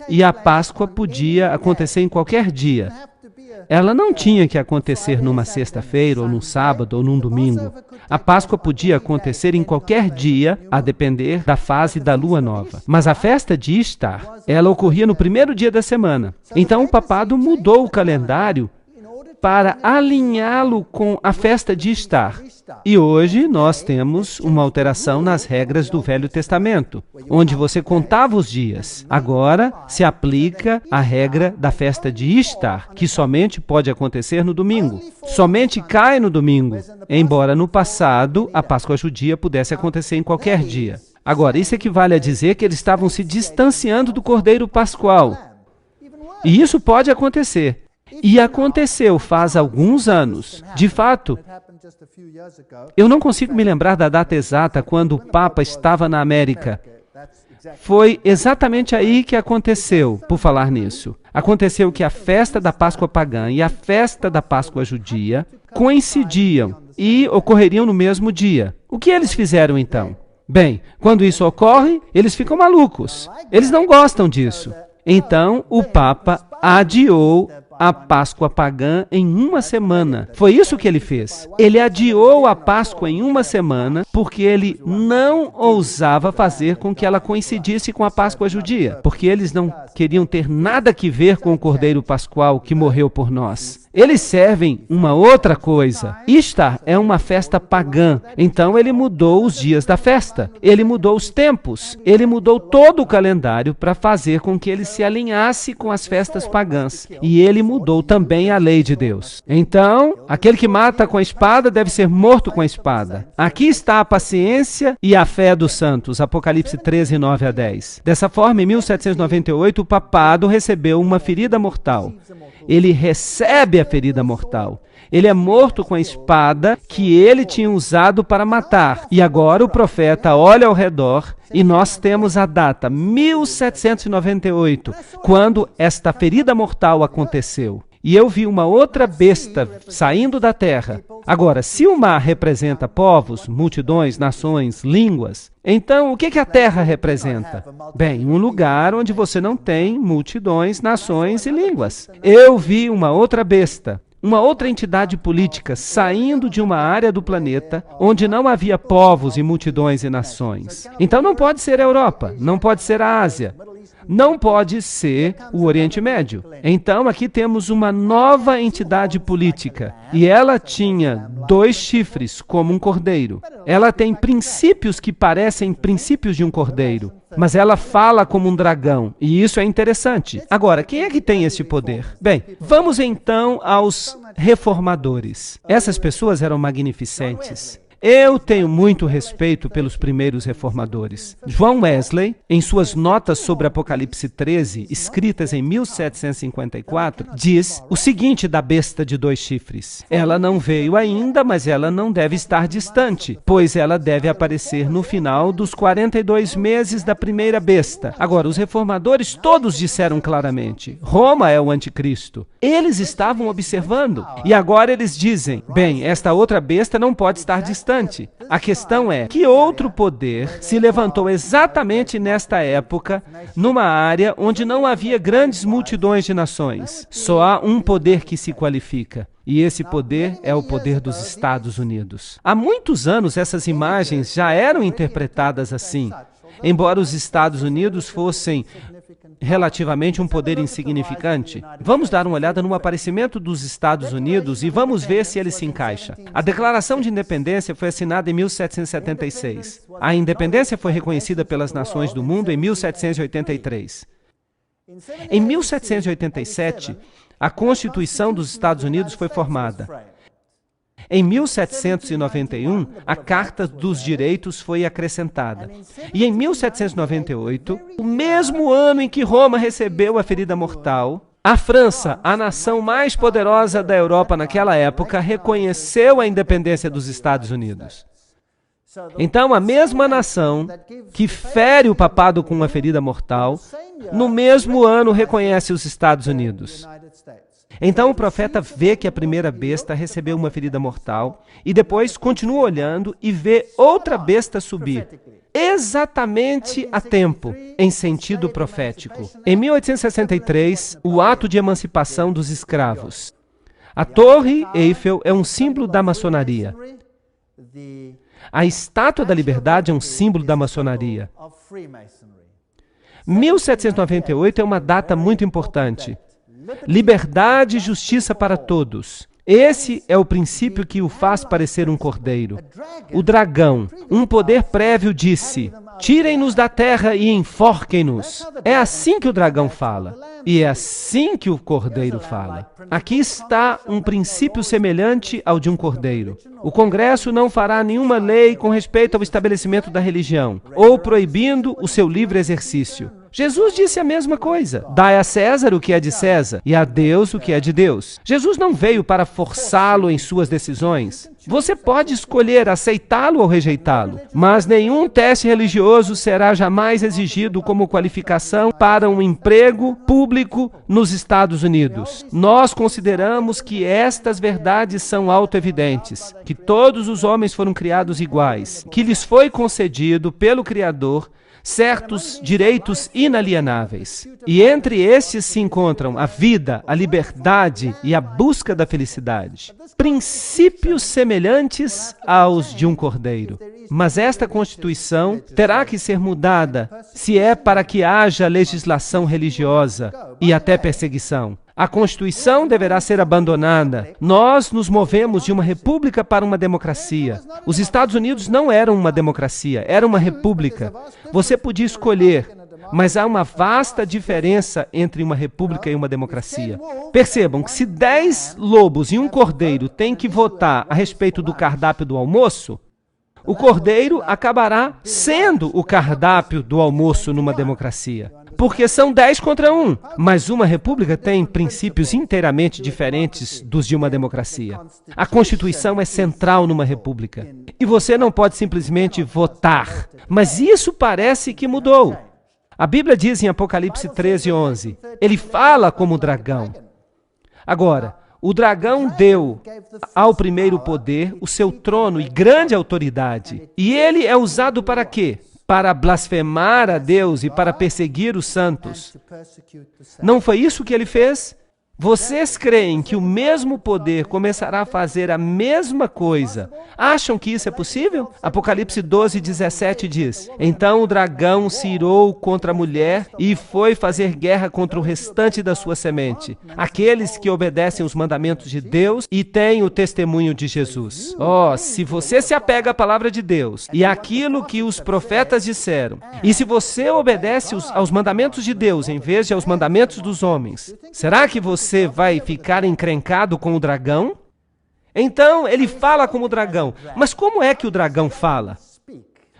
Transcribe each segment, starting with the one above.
E a Páscoa podia acontecer em qualquer dia. Ela não tinha que acontecer numa sexta-feira, ou num sábado, ou num domingo. A Páscoa podia acontecer em qualquer dia, a depender da fase da lua nova. Mas a festa de Ishtar, ela ocorria no primeiro dia da semana. Então o papado mudou o calendário para alinhá-lo com a festa de Ishtar. E hoje nós temos uma alteração nas regras do Velho Testamento, onde você contava os dias. Agora se aplica a regra da festa de Ishtar, que somente pode acontecer no domingo. Somente cai no domingo, embora no passado a Páscoa judia pudesse acontecer em qualquer dia. Agora, isso equivale a dizer que eles estavam se distanciando do Cordeiro Pascual. E isso pode acontecer. E aconteceu faz alguns anos. De fato, eu não consigo me lembrar da data exata quando o Papa estava na América. Foi exatamente aí que aconteceu, por falar nisso. Aconteceu que a festa da Páscoa pagã e a festa da Páscoa judia coincidiam e ocorreriam no mesmo dia. O que eles fizeram então? Bem, quando isso ocorre, eles ficam malucos. Eles não gostam disso. Então, o Papa adiou a Páscoa pagã em uma semana. Foi isso que ele fez. Ele adiou a Páscoa em uma semana porque ele não ousava fazer com que ela coincidisse com a Páscoa judia, porque eles não queriam ter nada que ver com o Cordeiro Pascual que morreu por nós. Eles servem uma outra coisa. Ishtar é uma festa pagã, então ele mudou os dias da festa, ele mudou os tempos, ele mudou todo o calendário para fazer com que ele se alinhasse com as festas pagãs. E ele mudou também a lei de Deus. Então, aquele que mata com a espada deve ser morto com a espada. Aqui está a paciência e a fé dos santos, Apocalipse 13, 9 a 10. Dessa forma, em 1798, o papado recebeu uma ferida mortal. Ele recebe a ferida mortal. Ele é morto com a espada que ele tinha usado para matar. E agora o profeta olha ao redor e nós temos a data 1798, quando esta ferida mortal aconteceu. E eu vi uma outra besta saindo da terra. Agora, se o mar representa povos, multidões, nações, línguas, então o que a terra representa? Bem, um lugar onde você não tem multidões, nações e línguas. Eu vi uma outra besta, uma outra entidade política saindo de uma área do planeta onde não havia povos e multidões e nações. Então não pode ser a Europa, não pode ser a Ásia. Não pode ser o Oriente Médio. Então, aqui temos uma nova entidade política. E ela tinha 2 chifres, como um cordeiro. Ela tem princípios que parecem princípios de um cordeiro. Mas ela fala como um dragão. E isso é interessante. Agora, quem é que tem esse poder? Bem, vamos então aos reformadores. Essas pessoas eram magnificentes. Eu tenho muito respeito pelos primeiros reformadores. John Wesley, em suas notas sobre Apocalipse 13, escritas em 1754, diz o seguinte da besta de 2 chifres. Ela não veio ainda, mas ela não deve estar distante, pois ela deve aparecer no final dos 42 meses da primeira besta. Agora, os reformadores todos disseram claramente, Roma é o anticristo. Eles estavam observando, e agora eles dizem, bem, esta outra besta não pode estar distante. A questão é, que outro poder se levantou exatamente nesta época, numa área onde não havia grandes multidões de nações? Só há um poder que se qualifica. E esse poder é o poder dos Estados Unidos. Há muitos anos essas imagens já eram interpretadas assim, embora os Estados Unidos fossem relativamente um poder insignificante. Vamos dar uma olhada no aparecimento dos Estados Unidos e vamos ver se ele se encaixa. A Declaração de Independência foi assinada em 1776. A independência foi reconhecida pelas nações do mundo em 1783. Em 1787, a Constituição dos Estados Unidos foi formada. Em 1791, a Carta dos Direitos foi acrescentada. E em 1798, o mesmo ano em que Roma recebeu a ferida mortal, a França, a nação mais poderosa da Europa naquela época, reconheceu a independência dos Estados Unidos. Então, a mesma nação que fere o papado com uma ferida mortal, no mesmo ano reconhece os Estados Unidos. Então o profeta vê que a primeira besta recebeu uma ferida mortal e depois continua olhando e vê outra besta subir, exatamente a tempo, em sentido profético. Em 1863, o ato de emancipação dos escravos. A Torre Eiffel é um símbolo da maçonaria. A Estátua da Liberdade é um símbolo da maçonaria. 1798 é uma data muito importante. Liberdade e justiça para todos. Esse é o princípio que o faz parecer um cordeiro. O dragão, um poder prévio, disse: tirem-nos da terra e enforquem-nos. É assim que o dragão fala. E é assim que o cordeiro fala. Aqui está um princípio semelhante ao de um cordeiro. O Congresso não fará nenhuma lei com respeito ao estabelecimento da religião, ou proibindo o seu livre exercício. Jesus disse a mesma coisa. Dai a César o que é de César e a Deus o que é de Deus. Jesus não veio para forçá-lo em suas decisões. Você pode escolher aceitá-lo ou rejeitá-lo, mas nenhum teste religioso será jamais exigido como qualificação para um emprego público nos Estados Unidos. Nós consideramos que estas verdades são autoevidentes, que todos os homens foram criados iguais, que lhes foi concedido pelo Criador certos direitos inalienáveis. E entre estes se encontram a vida, a liberdade e a busca da felicidade. Princípios semelhantes aos de um cordeiro. Mas esta Constituição terá que ser mudada se é para que haja legislação religiosa e até perseguição. A Constituição deverá ser abandonada. Nós nos movemos de uma república para uma democracia. Os Estados Unidos não eram uma democracia, era uma república. Você podia escolher, mas há uma vasta diferença entre uma república e uma democracia. Percebam que se 10 lobos e um cordeiro têm que votar a respeito do cardápio do almoço, o cordeiro acabará sendo o cardápio do almoço numa democracia. Porque são 10 contra 1, mas uma república tem princípios inteiramente diferentes dos de uma democracia. A Constituição é central numa república. E você não pode simplesmente votar. Mas isso parece que mudou. A Bíblia diz em Apocalipse 13:11, ele fala como dragão. Agora, o dragão deu ao primeiro poder o seu trono e grande autoridade. E ele é usado para quê? Para blasfemar a Deus e para perseguir os santos. Não foi isso que ele fez? Vocês creem que o mesmo poder começará a fazer a mesma coisa? Acham que isso é possível? Apocalipse 12:17 diz: então o dragão se irou contra a mulher e foi fazer guerra contra o restante da sua semente, aqueles que obedecem os mandamentos de Deus e têm o testemunho de Jesus. Se você se apega à palavra de Deus e àquilo que os profetas disseram, e se você obedece aos mandamentos de Deus em vez de aos mandamentos dos homens, será que você vai ficar encrencado com o dragão? Então, ele fala como dragão. Mas como é que o dragão fala?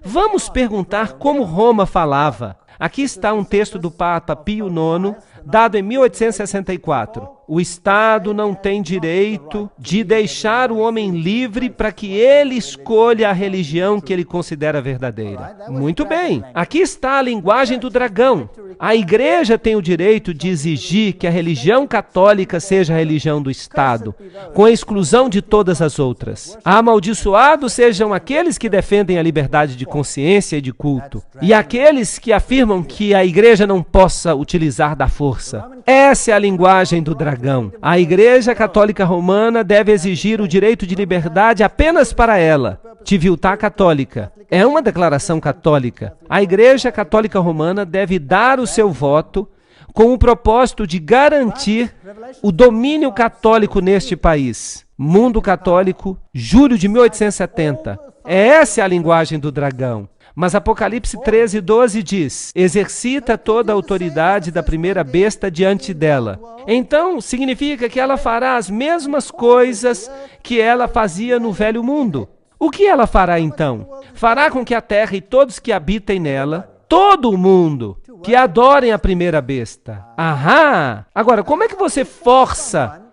Vamos perguntar como Roma falava. Aqui está um texto do Papa Pio IX, dado em 1864. O Estado não tem direito de deixar o homem livre para que ele escolha a religião que ele considera verdadeira. Muito bem, aqui está a linguagem do dragão. A igreja tem o direito de exigir que a religião católica seja a religião do Estado, com a exclusão de todas as outras. Amaldiçoados sejam aqueles que defendem a liberdade de consciência e de culto, e aqueles que afirmam que a igreja não possa utilizar da força. Essa é a linguagem do dragão. A Igreja Católica Romana deve exigir o direito de liberdade apenas para ela. Civiltà Católica. É uma declaração católica. A Igreja Católica Romana deve dar o seu voto com o propósito de garantir o domínio católico neste país. Mundo Católico, julho de 1870. Essa é a linguagem do dragão. Mas Apocalipse 13:12 diz: exercita toda a autoridade da primeira besta diante dela. Então, significa que ela fará as mesmas coisas que ela fazia no velho mundo. O que ela fará então? Fará com que a terra e todos que habitem nela, todo o mundo, que adorem a primeira besta. Aham! Agora, como é que você força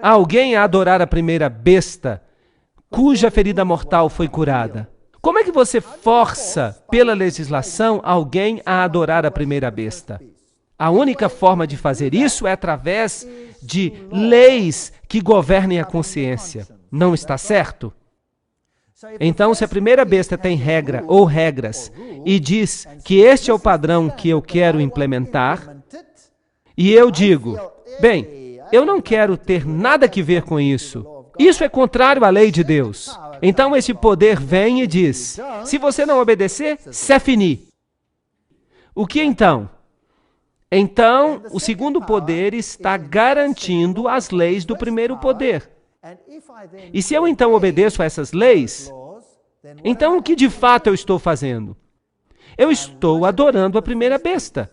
alguém a adorar a primeira besta cuja ferida mortal foi curada? Como é que você força, pela legislação, alguém a adorar a primeira besta? A única forma de fazer isso é através de leis que governem a consciência. Não está certo? Então, se a primeira besta tem regra ou regras e diz que este é o padrão que eu quero implementar, e eu digo, bem, eu não quero ter nada que ver com isso. Isso é contrário à lei de Deus. Então, esse poder vem e diz, se você não obedecer, c'est fini. O que então? Então, o segundo poder está garantindo as leis do primeiro poder. E se eu então obedeço a essas leis, então o que de fato eu estou fazendo? Eu estou adorando a primeira besta.